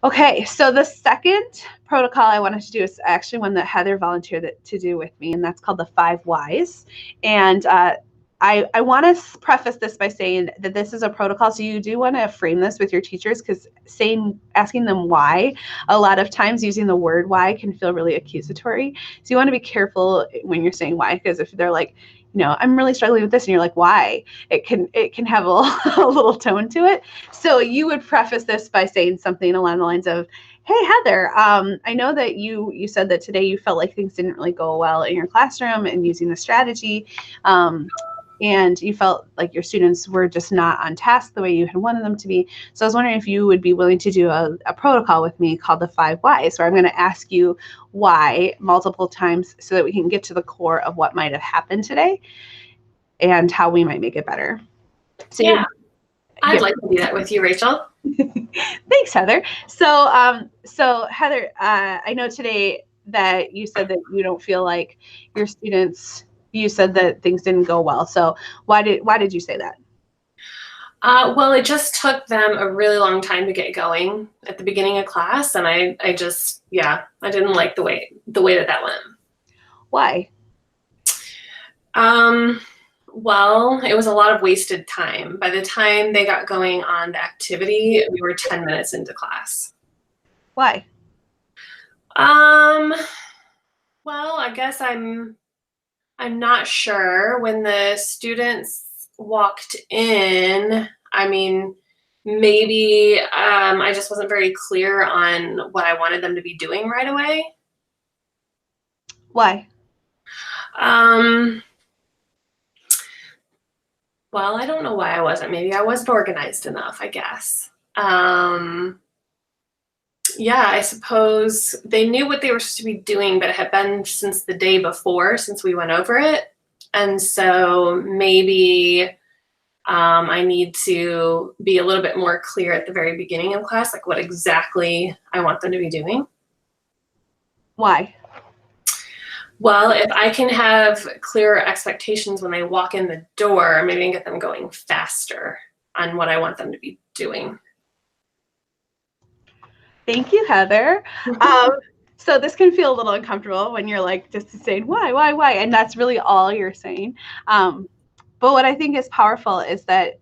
Okay, so the second protocol I wanted to do is actually one that Heather volunteered to do with me, and that's called the 5 whys. And I want to preface this by saying that this is a protocol, so you do want to frame this with your teachers, because asking them why, a lot of times using the word why can feel really accusatory. So you want to be careful when you're saying why, because if they're like, I'm really struggling with this, and you're like, why? It can have a little tone to it. So you would preface this by saying something along the lines of, hey, Heather, I know that you said that today you felt like things didn't really go well in your classroom and using the strategy. And you felt like your students were just not on task the way you had wanted them to be. So I was wondering if you would be willing to do a protocol with me called the 5 whys, where I'm going to ask you why multiple times so that we can get to the core of what might have happened today and how we might make it better. So yeah, I'd like to do that with you, Rachel. Thanks, Heather. So Heather, I know today that you said that you don't feel like your students, you said that things didn't go well. So why did you say that? Well, it just took them a really long time to get going at the beginning of class, and I didn't like the way that went. Why? Well, it was a lot of wasted time. By the time they got going on the activity, we were 10 minutes into class. Why? Well, I guess I'm not sure. When the students walked in, I mean, maybe I just wasn't very clear on what I wanted them to be doing right away. Why? Well, I don't know why I wasn't. Maybe I wasn't organized enough, I guess. Yeah, I suppose they knew what they were supposed to be doing, but it had been since the day before, since we went over it. And so maybe I need to be a little bit more clear at the very beginning of class, like what exactly I want them to be doing. Why? Well, if I can have clearer expectations when they walk in the door, maybe I can get them going faster on what I want them to be doing. Thank you, Heather. So this can feel a little uncomfortable when you're like just saying why, and that's really all you're saying. But what I think is powerful is that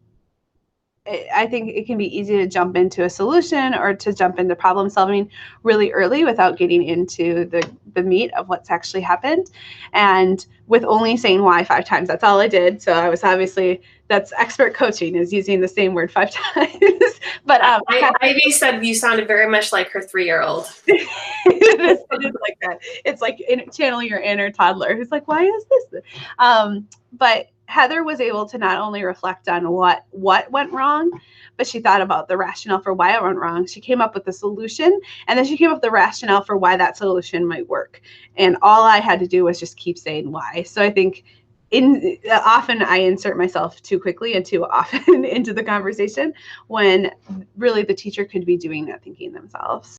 I think it can be easy to jump into a solution or to jump into problem solving really early without getting into the meat of what's actually happened. And with only saying why 5 times, that's all I did. So I was obviously, that's expert coaching, is using the same word 5 times. But Ivy said you sounded very much like her 3-year-old. it is like that. It's like channeling your inner toddler who's like, why is this? But Heather was able to not only reflect on what went wrong, but she thought about the rationale for why it went wrong. She came up with the solution, and then she came up with the rationale for why that solution might work. And all I had to do was just keep saying why. So I think often I insert myself too quickly and too often into the conversation when really the teacher could be doing that thinking themselves.